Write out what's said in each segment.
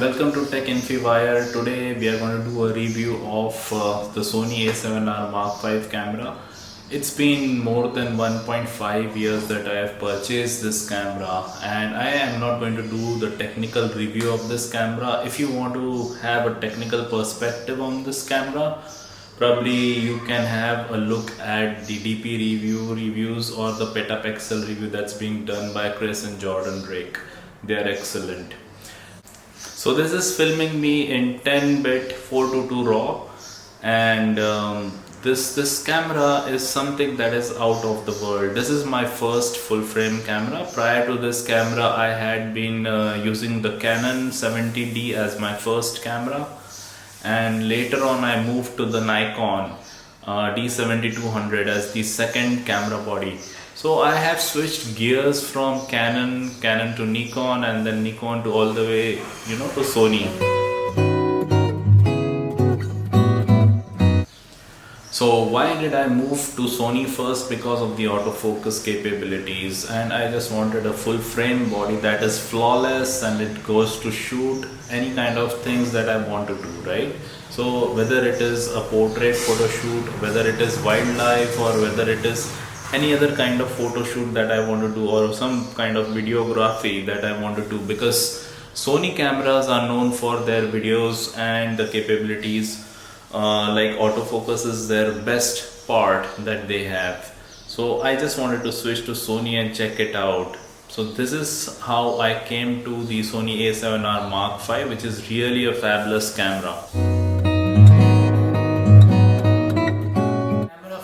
and welcome to Tech Infywire. Today we are going to do a review of the Sony A7R5 camera. It's been more than 1.5 years that I have purchased this camera, and I am not going to do the technical review of this camera. If you want to have a technical perspective on this camera, probably you can have a look at the DP reviews or the Petapixel review that's being done by Chris and Jordan Drake. They are excellent. So this is filming me in 10-bit 422 RAW, and this camera is something that is out of the world. This is my first full frame camera. Prior to this camera, I had been using the Canon 70D as my first camera, and later on I moved to the Nikon D7200 as the second camera body. So I have switched gears from Canon to Nikon, and then Nikon to all the way, to Sony. So why did I move to Sony first? Because of the autofocus capabilities, and I just wanted a full frame body that is flawless and it goes to shoot any kind of things that I want to do, right? So whether it is a portrait photo shoot, whether it is wildlife, or whether it is any other kind of photo shoot that I want to do, or some kind of videography that I want to do, because Sony cameras are known for their videos and the capabilities. Like autofocus is their best part that they have. So I just wanted to switch to Sony and check it out. So this is how I came to the Sony A7R5, which is really a fabulous camera.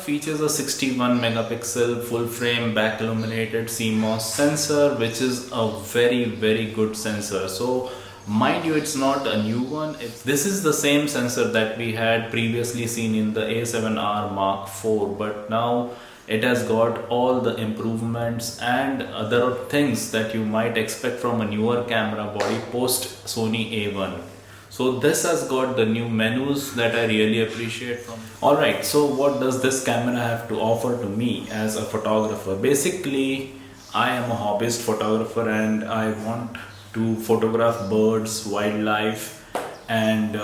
Features a 61 megapixel full frame back illuminated CMOS sensor, which is a very good sensor. So mind you, it's not a new one. This is the same sensor that we had previously seen in the A7R Mark IV, but now it has got all the improvements and other things that you might expect from a newer camera body post Sony A1. So this has got the new menus that I really appreciate from. Alright, so what does this camera have to offer to me as a photographer? Basically, I am a hobbyist photographer and I want to photograph birds, wildlife, and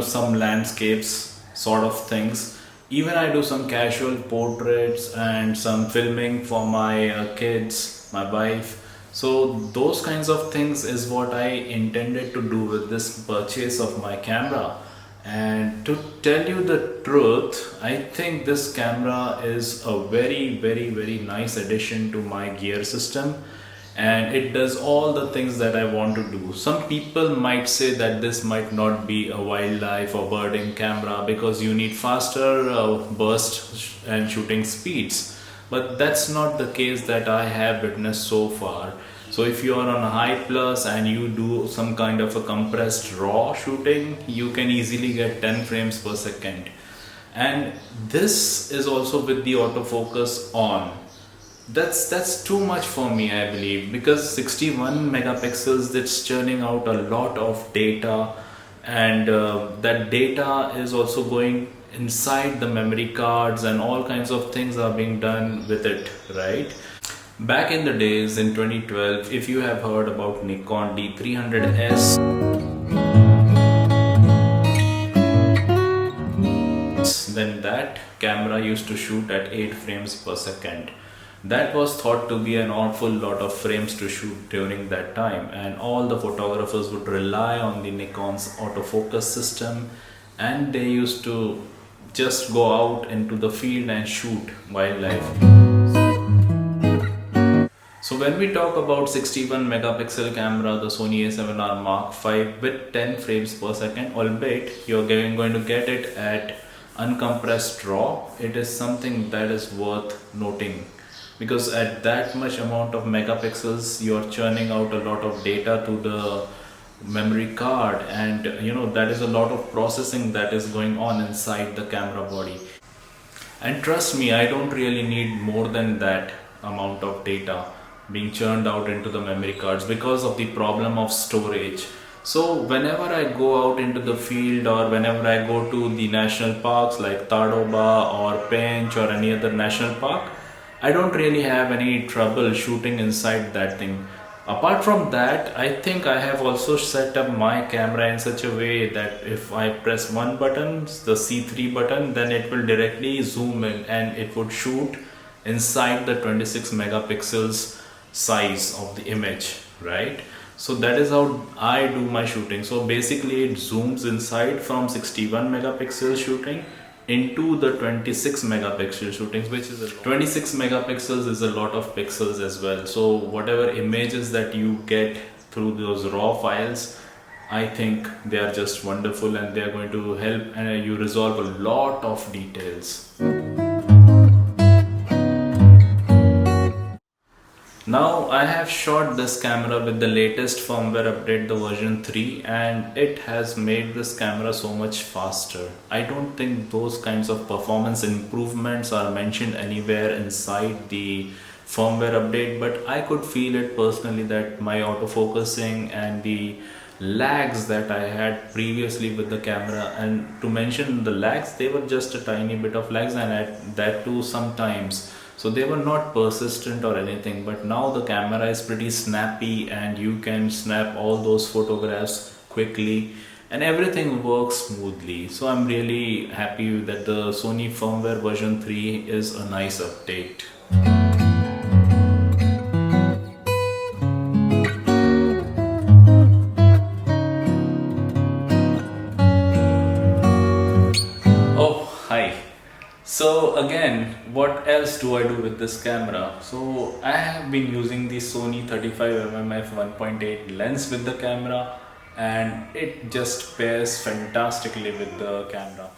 some landscapes sort of things. Even I do some casual portraits and some filming for my kids, my wife. So those kinds of things is what I intended to do with this purchase of my camera. And to tell you the truth, I think this camera is a very nice addition to my gear system, and it does all the things that I want to do. Some people might say that this might not be a wildlife or birding camera because you need faster burst and shooting speeds. But that's not the case that I have witnessed so far. So if you are on a high plus and you do some kind of a compressed raw shooting, you can easily get 10 frames per second. And this is also with the autofocus on. That's too much for me, I believe, because 61 megapixels, that's churning out a lot of data, and that data is also going inside the memory cards, and all kinds of things are being done with it, right? Back in the days in 2012, if you have heard about Nikon D300S, then that camera used to shoot at 8 frames per second. That was thought to be an awful lot of frames to shoot during that time, and all the photographers would rely on the Nikon's autofocus system, and they used to just go out into the field and shoot wildlife. So when we talk about 61 megapixel camera, the Sony A7R Mark V with 10 frames per second, albeit you're going to get it at uncompressed RAW, it is something that is worth noting, because at that much amount of megapixels you're churning out a lot of data to the memory card, and that is a lot of processing that is going on inside the camera body. And trust me, I don't really need more than that amount of data being churned out into the memory cards because of the problem of storage. So whenever I go out into the field, or whenever I go to the national parks like Tadoba or Pench or any other national park, I don't really have any trouble shooting inside that thing. Apart from that, I think I have also set up my camera in such a way that if I press one button, the C3 button, then it will directly zoom in and it would shoot inside the 26 megapixels size of the image, right? So that is how I do my shooting. So basically it zooms inside from 61 megapixel shooting into the 26 megapixel shootings, which is 26 megapixels is a lot of pixels as well. So whatever images that you get through those raw files, I think they are just wonderful and they are going to help you resolve a lot of details. Now I have shot this camera with the latest firmware update, the version 3, and it has made this camera so much faster. I don't think those kinds of performance improvements are mentioned anywhere inside the firmware update, but I could feel it personally that my autofocusing and the lags that I had previously with the camera, and to mention the lags, they were just a tiny bit of lags, and at that too sometimes. So they were not persistent or anything, but now the camera is pretty snappy and you can snap all those photographs quickly and everything works smoothly. So I'm really happy that the Sony firmware version 3 is a nice update. Oh, hi. So again, what else do I do with this camera? So I have been using the Sony 35mm f1.8 lens with the camera, and it just pairs fantastically with the camera.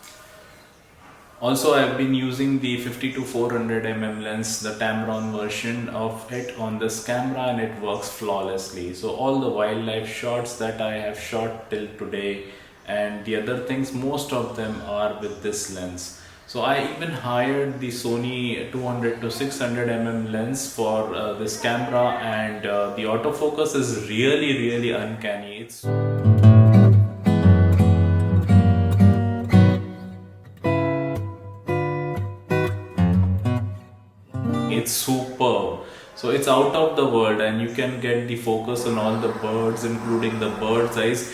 Also, I've been using the 50-400mm lens, the Tamron version of it on this camera, and it works flawlessly. So all the wildlife shots that I have shot till today and the other things, most of them are with this lens. So I even hired the Sony 200-600mm lens for this camera, and the autofocus is really uncanny. It's superb. So it's out of the world, and you can get the focus on all the birds, including the bird's eyes,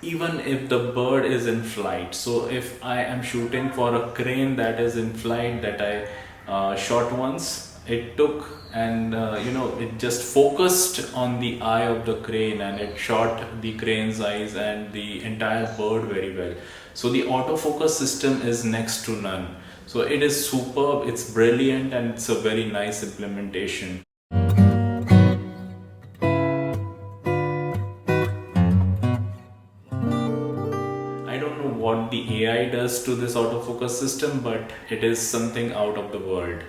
even if the bird is in flight. So if I am shooting for a crane that is in flight that I shot once, it took and it just focused on the eye of the crane and it shot the crane's eyes and the entire bird very well. So the autofocus system is next to none. So it is superb, it's brilliant, and it's a very nice implementation. What the AI does to this autofocus system, but it is something out of the world.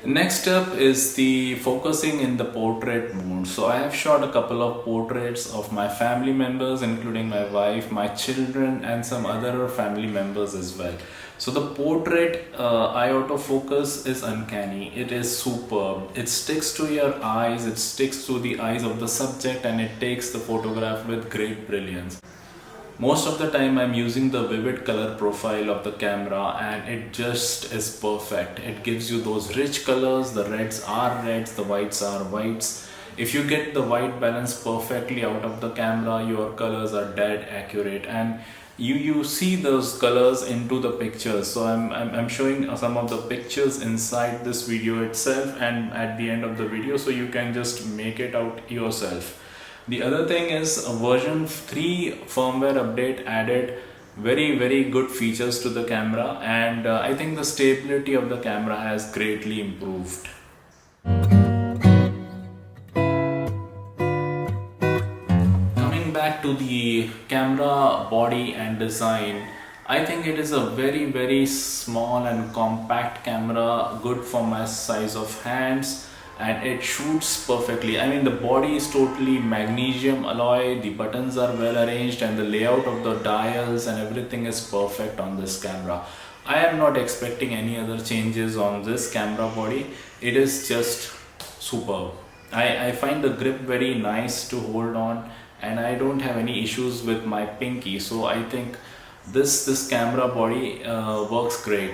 Next up is the focusing in the portrait mode. So I have shot a couple of portraits of my family members, including my wife, my children, and some other family members as well. So the portrait eye autofocus is uncanny. It is superb. It sticks to your eyes, it sticks to the eyes of the subject, and it takes the photograph with great brilliance. Most of the time I'm using the vivid color profile of the camera, and it just is perfect. It gives you those rich colors, the reds are reds, the whites are whites. If you get the white balance perfectly out of the camera, your colors are dead accurate, and you see those colors into the pictures. So I'm showing some of the pictures inside this video itself and at the end of the video, so you can just make it out yourself. The other thing is a version 3 firmware update added very good features to the camera, and I think the stability of the camera has greatly improved. Coming back to the camera body and design, I think it is a very small and compact camera, good for my size of hands, and it shoots perfectly. I mean, the body is totally magnesium alloy, the buttons are well arranged, and the layout of the dials and everything is perfect on this camera. I am not expecting any other changes on this camera body. It is just superb. I find the grip very nice to hold on, and I don't have any issues with my pinky. So I think This camera body works great.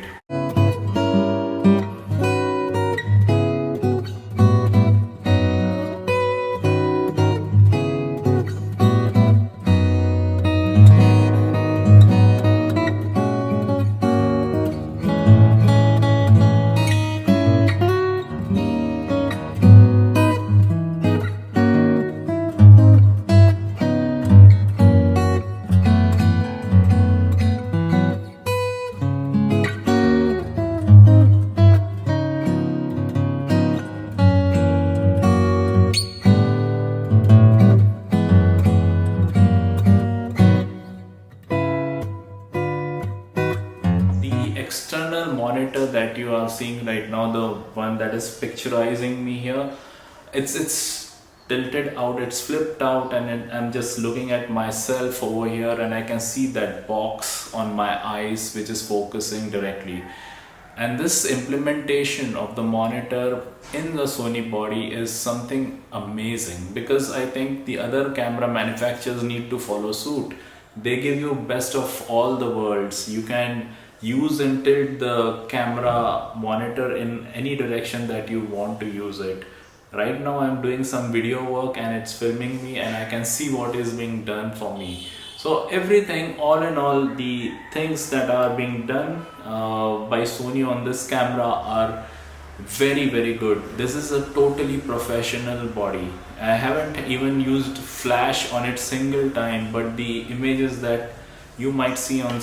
External monitor that you are seeing right now, the one that is picturizing me here, it's tilted out, it's flipped out, and I'm just looking at myself over here, and I can see that box on my eyes which is focusing directly. And this implementation of the monitor in the Sony body is something amazing, because I think the other camera manufacturers need to follow suit. They give you best of all the worlds. You can use and tilt the camera monitor in any direction that you want to use it. Right now I'm doing some video work and it's filming me, and I can see what is being done for me. So everything, all in all, the things that are being done by Sony on this camera are very good. This is a totally professional body. I haven't even used flash on it single time, but the images that you might see on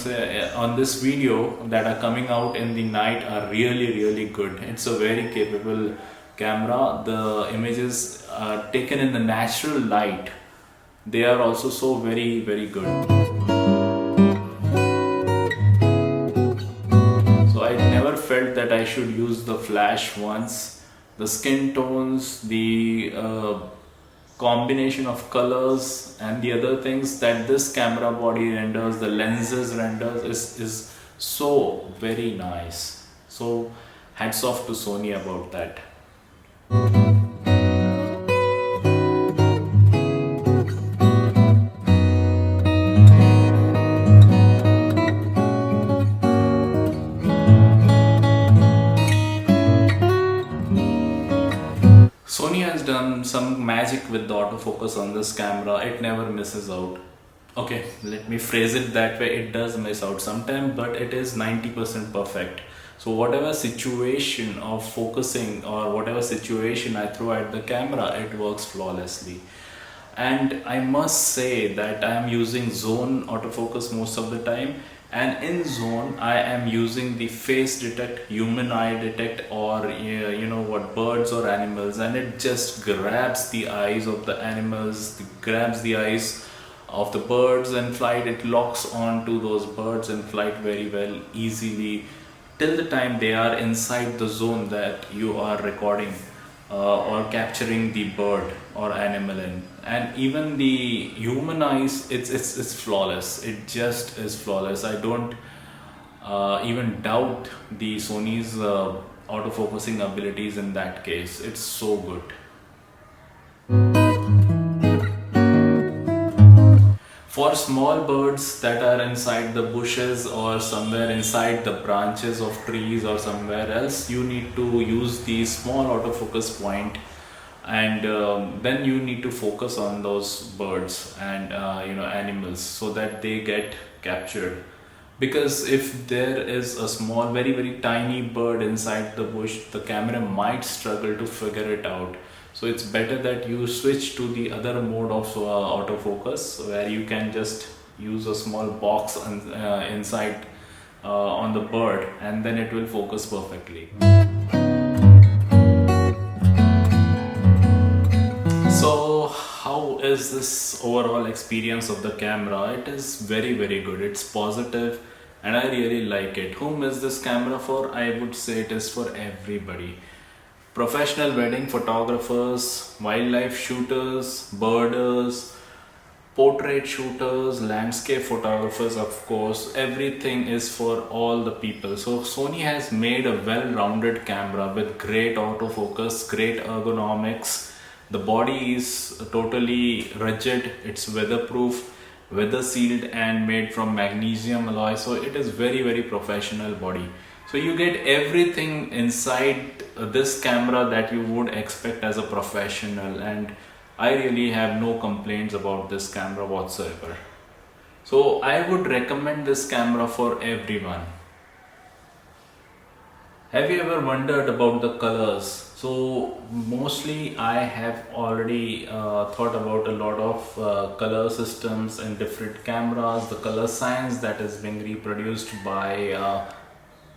this video that are coming out in the night are really good. It's a very capable camera. The images are taken in the natural light. They are also so very good. So I never felt that I should use the flash once. The skin tones, the combination of colors, and the other things that this camera body renders, the lenses renders, is so very nice. So hats off to Sony about that. Sony has done some magic with the autofocus on this camera. It never misses out. Okay, let me phrase it that way. It does miss out sometimes, but it is 90% perfect. So whatever situation of focusing or whatever situation I throw at the camera, it works flawlessly. And I must say that I am using zone autofocus most of the time, and in zone I am using the face detect, human eye detect, or you know what, birds or animals, and it just grabs the eyes of the animals, grabs the eyes of the birds in flight. It locks on to those birds in flight very well, easily, till the time they are inside the zone that you are recording or capturing the bird or animal in. And even the human eyes, it's flawless. It just is flawless. I don't even doubt the Sony's autofocusing abilities in that case. It's so good. For small birds that are inside the bushes or somewhere inside the branches of trees or somewhere else, you need to use the small autofocus point, and then you need to focus on those birds and animals so that they get captured. Because if there is a small, very tiny bird inside the bush, the camera might struggle to figure it out. So it's better that you switch to the other mode of autofocus, where you can just use a small box inside on the bird, and then it will focus perfectly. So how is this overall experience of the camera? It is very good. It's positive and I really like it. Whom is this camera for? I would say it is for everybody. Professional wedding photographers, wildlife shooters, birders, portrait shooters, landscape photographers, of course. Everything is for all the people. So Sony has made a well-rounded camera with great autofocus, great ergonomics. The body is totally rigid, it's weatherproof. weather sealed and made from magnesium alloy, so it is very professional body. So you get everything inside this camera that you would expect as a professional, and I really have no complaints about this camera whatsoever. So I would recommend this camera for everyone. Have you ever wondered about the colors? So mostly I have already thought about a lot of color systems in different cameras, the color science that is being reproduced by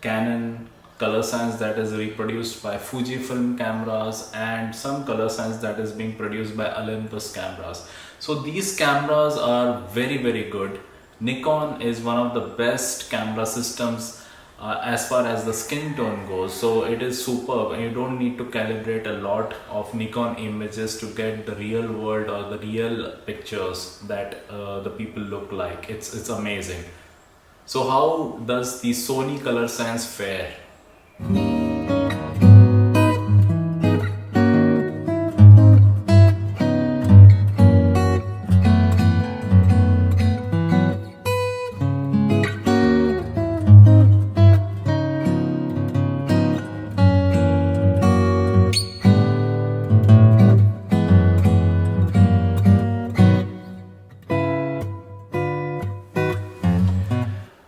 Canon, color science that is reproduced by Fujifilm cameras, and some color science that is being produced by Olympus cameras. So these cameras are very good. Nikon is one of the best camera systems as far as the skin tone goes, so it is superb, and you don't need to calibrate a lot of Nikon images to get the real world or the real pictures that the people look like. It's amazing. So how does the Sony color science fare?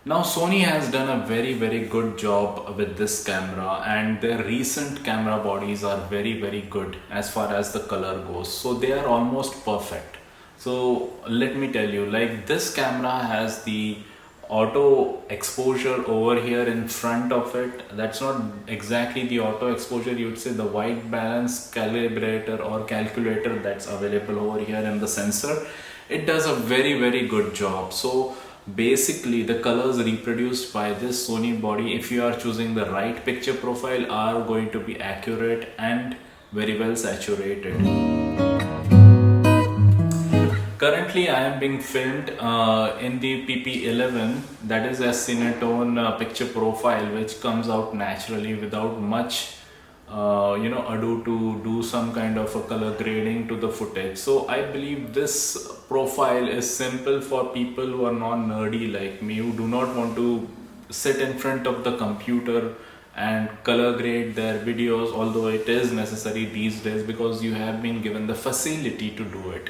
Now Sony has done a very good job with this camera, and their recent camera bodies are very good as far as the color goes. So they are almost perfect. So let me tell you, like, this camera has the auto exposure over here in front of it. That's not exactly the auto exposure, you would say the white balance calibrator or calculator that's available over here in the sensor. It does a very good job. So basically the colors reproduced by this Sony body, if you are choosing the right picture profile, are going to be accurate and very well saturated. Currently I am being filmed in the PP11, that is a Cinetone picture profile, which comes out naturally without much ado to do some kind of a color grading to the footage. So I believe this profile is simple for people who are non-nerdy like me, who do not want to sit in front of the computer and color grade their videos, although it is necessary these days because you have been given the facility to do it.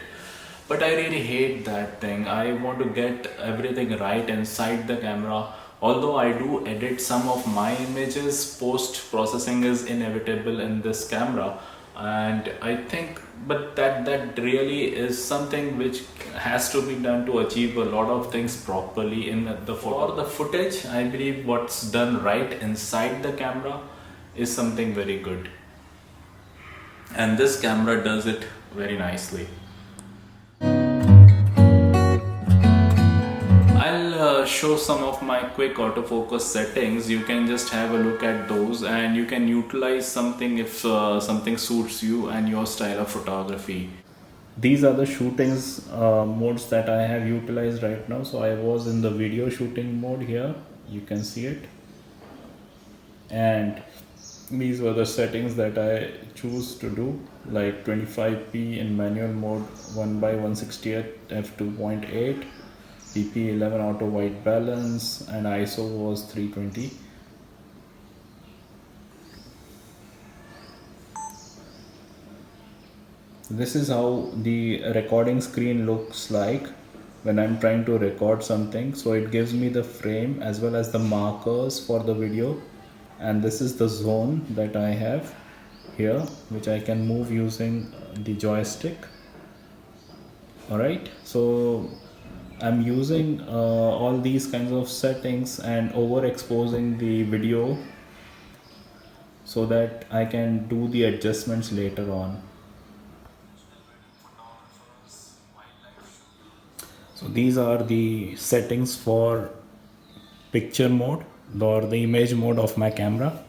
But I really hate that thing. I want to get everything right inside the camera. Although I do edit some of my images, post-processing is inevitable in this camera, and I think, but that really is something which has to be done to achieve a lot of things properly in the photo. For the footage, I believe what's done right inside the camera is something very good, and this camera does it very nicely. I'll show some of my quick autofocus settings. You can just have a look at those, and you can utilize something if something suits you and your style of photography. These are the shootings modes that I have utilized right now. So I was in the video shooting mode here, you can see it, and these were the settings that I choose to do, like 25p in manual mode, 1:160th f2.8, PP11 auto white balance, and ISO was 320. This is how the recording screen looks like when I'm trying to record something. So it gives me the frame as well as the markers for the video, and this is the zone that I have here, which I can move using the joystick. Alright, so I'm using all these kinds of settings and overexposing the video so that I can do the adjustments later on. So these are the settings for picture mode or the image mode of my camera.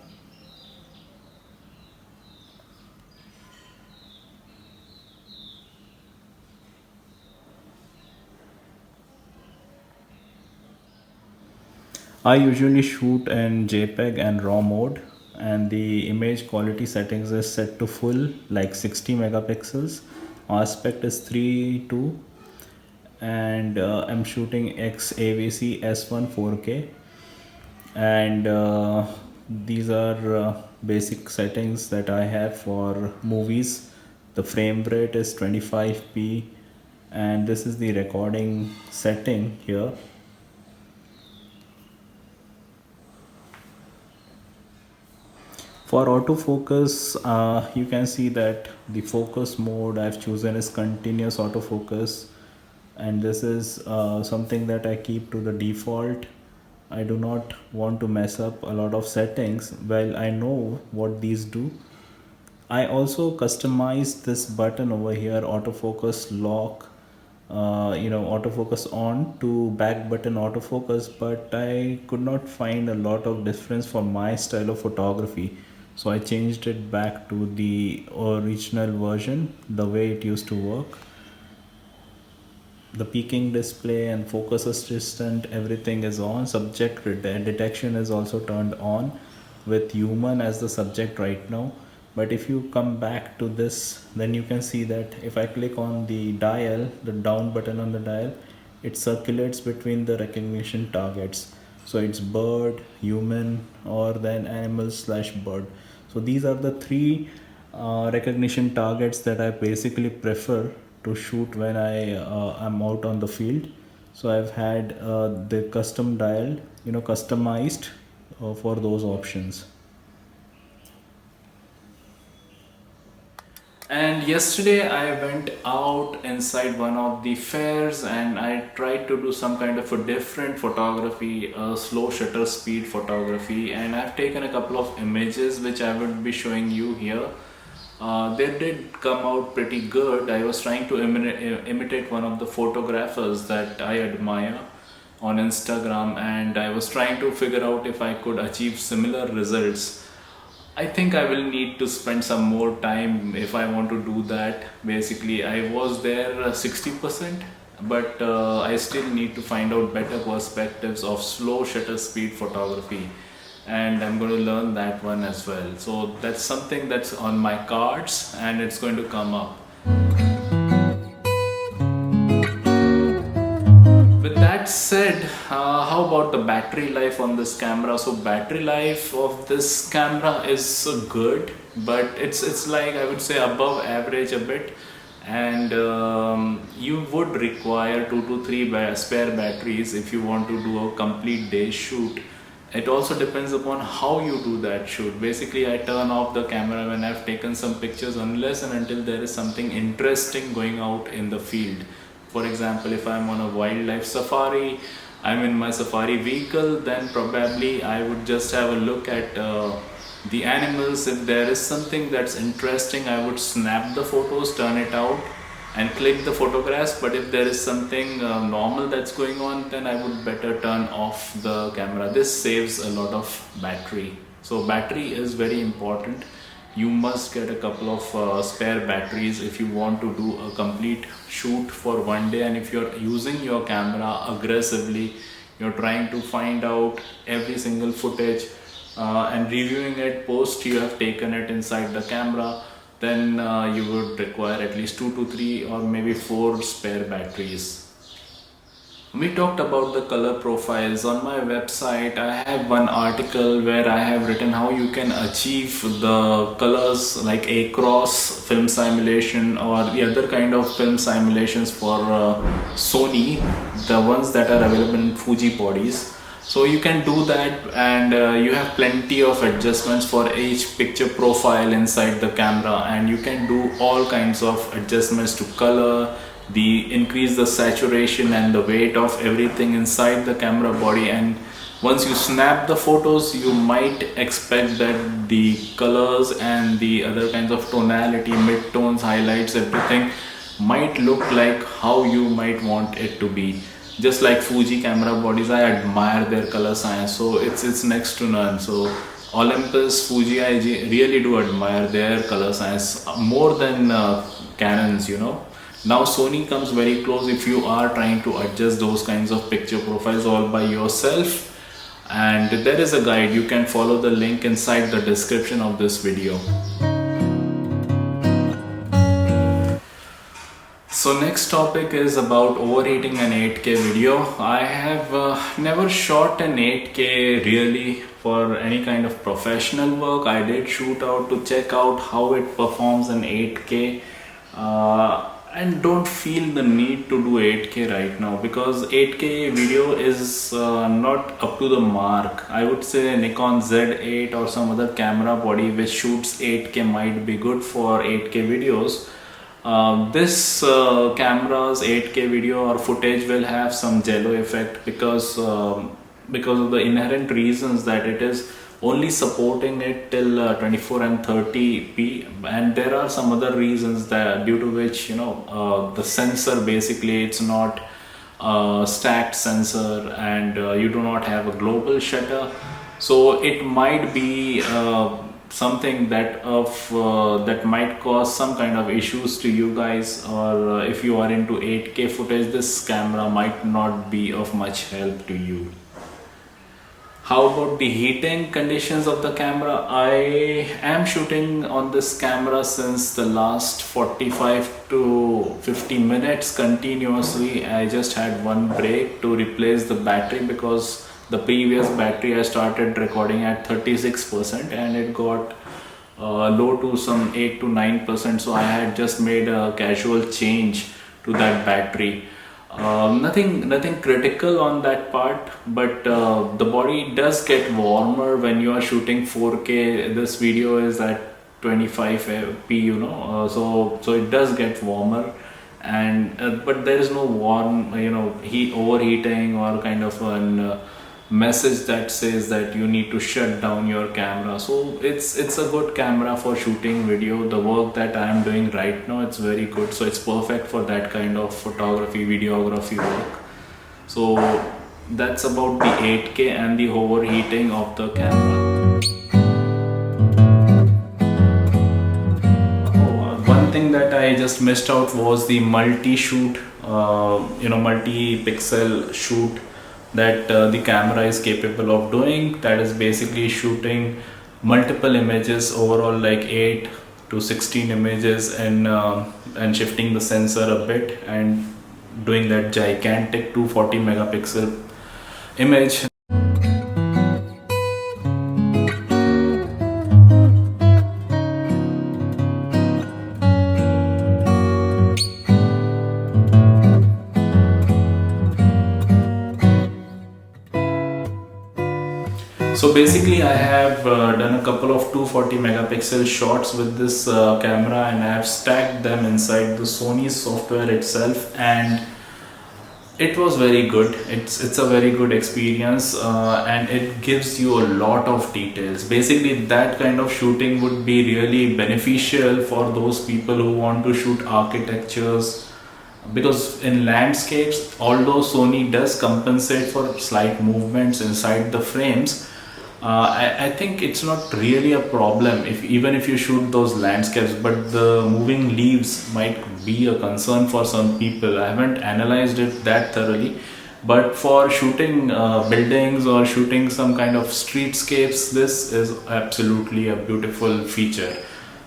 I usually shoot in JPEG and RAW mode, and the image quality settings is set to full, like 60 megapixels. Aspect is 3:2, and I'm shooting XAVC S1 4K, and these are basic settings that I have for movies. The frame rate is 25p, and this is the recording setting here. For autofocus, you can see that the focus mode I've chosen is continuous autofocus, and this is something that I keep to the default. I do not want to mess up a lot of settings. Well, I know what these do. I also customized this button over here, autofocus lock, autofocus on to back button autofocus, but I could not find a lot of difference for my style of photography. So I changed it back to the original version, the way it used to work. The peaking display and focus assistant, everything is on. Subject detection is also turned on with human as the subject right now. But if you come back to this, then you can see that if I click on the dial, the down button on the dial, it circulates between the recognition targets. So it's bird, human, or then animal slash bird. So these are the three recognition targets that I basically prefer to shoot when I am out on the field. So I've had the custom dial, customized for those options. And yesterday I went out inside one of the fairs and I tried to do some kind of a different photography, slow shutter speed photography, and I've taken a couple of images which I would be showing you here. They did come out pretty good. I was trying to imitate one of the photographers that I admire on Instagram, and I was trying to figure out if I could achieve similar results. I think I will need to spend some more time if I want to do that. Basically, I was there 60%, but I still need to find out better perspectives of slow shutter speed photography, and I'm going to learn that one as well. So that's something that's on my cards and it's going to come up. With that said, how about the battery life on this camera? So battery life of this camera is good, but it's like, I would say, above average a bit, and you would require 2 to 3 spare batteries if you want to do a complete day shoot. It also depends upon how you do that shoot. Basically, I turn off the camera when I've taken some pictures unless and until there is something interesting going out in the field. For example, if I'm on a wildlife safari, I'm in my safari vehicle, then probably I would just have a look at the animals. If there is something that's interesting, I would snap the photos, turn it out and click the photographs. But if there is something normal that's going on, then I would better turn off the camera. This saves a lot of battery. So battery is very important. You must get a couple of spare batteries if you want to do a complete shoot for one day. And if you're using your camera aggressively, you're trying to find out every single footage and reviewing it post you have taken it inside the camera, then you would require at least 2 to 3 or maybe 4 spare batteries. We talked about the color profiles. On my website, I have one article where I have written how you can achieve the colors like A-cross film simulation or the other kind of film simulations for Sony, the ones that are available in Fuji bodies. So you can do that, and you have plenty of adjustments for each picture profile inside the camera, and you can do all kinds of adjustments to color, increase the saturation and the weight of everything inside the camera body. And once you snap the photos, you might expect that the colors and the other kinds of tonality, mid-tones, highlights, everything might look like how you might want it to be. Just like Fuji camera bodies, I admire their color science, so it's next to none. So Olympus, Fuji, I really do admire their color science more than Canons, Now Sony comes very close if you are trying to adjust those kinds of picture profiles all by yourself, and there is a guide. You can follow the link inside the description of this video. So So next topic is about overheating an 8K video. I have never shot an 8K really for any kind of professional work. I did shoot out to check out how it performs in 8K and don't feel the need to do 8K right now because 8K video is not up to the mark. I would say Nikon Z8 or some other camera body which shoots 8K might be good for 8K videos. This camera's 8K video or footage will have some jello effect because of the inherent reasons that it is only supporting it till 24 and 30p, and there are some other reasons that due to which the sensor, basically it's not stacked sensor, and you do not have a global shutter, so it might be something that might cause some kind of issues to you guys, or if you are into 8K footage, this camera might not be of much help to you. How about the heating conditions of the camera? I am shooting on this camera since the last 45 to 50 minutes continuously. I just had one break to replace the battery because the previous battery I started recording at 36% and it got low to some 8 to 9%, so I had just made a casual change to that battery. Nothing critical on that part, but the body does get warmer when you are shooting 4K. This video is at 25p, so it does get warmer, and but there is no warm heat overheating or kind of an message that says that you need to shut down your camera. So it's a good camera for shooting video. The work that I am doing right now, it's very good, so it's perfect for that kind of photography, videography work. So that's about the 8K and the overheating of the camera. One thing that I just missed out was the multi-shoot, multi-pixel shoot that the camera is capable of doing. That is basically shooting multiple images overall, like 8 to 16 images, and shifting the sensor a bit and doing that gigantic 240 megapixel image. So basically I have done a couple of 240 megapixel shots with this camera, and I have stacked them inside the Sony software itself, and it was very good. It's a very good experience, and it gives you a lot of details. Basically that kind of shooting would be really beneficial for those people who want to shoot architectures, because in landscapes, although Sony does compensate for slight movements inside the frames, I think it's not really a problem even if you shoot those landscapes, but the moving leaves might be a concern for some people. I haven't analyzed it that thoroughly, but for shooting buildings or shooting some kind of streetscapes, this is absolutely a beautiful feature.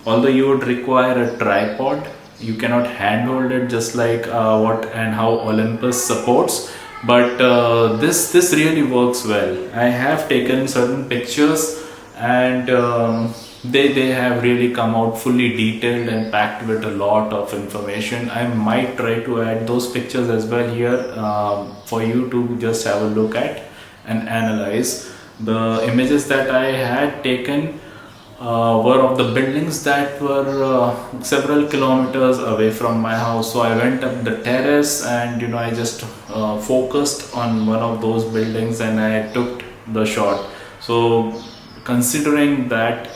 Although you would require a tripod, you cannot handhold it just like what and how Olympus supports, but this really works well. I have taken certain pictures, and they have really come out fully detailed and packed with a lot of information. I might try to add those pictures as well here for you to just have a look at and analyze. The images that I had taken were of the buildings that were several kilometers away from my house. So I went up the terrace, and I just focused on one of those buildings and I took the shot. So considering that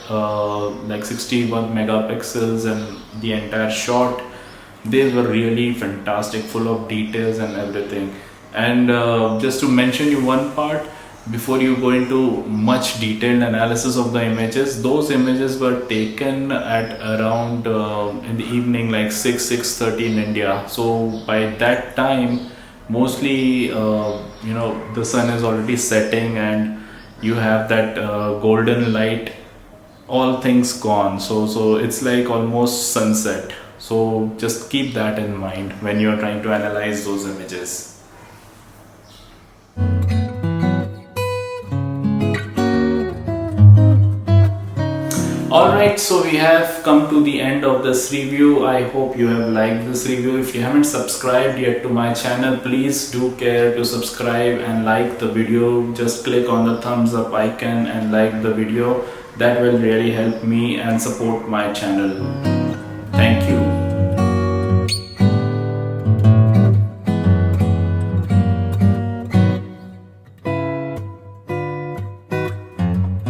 like 61 megapixels and the entire shot, they were really fantastic, full of details and everything. And just to mention you one part, before you go into much detailed analysis of the images, those images were taken at around in the evening, like 6:30 in India. So by that time, mostly the sun is already setting and you have that golden light, all things gone, so it's like almost sunset. So just keep that in mind when you are trying to analyze those images. Alright, so we have come to the end of this review. I hope you have liked this review. If you haven't subscribed yet to my channel, please do care to subscribe and like the video. Just click on the thumbs up icon and like the video. That will really help me and support my channel.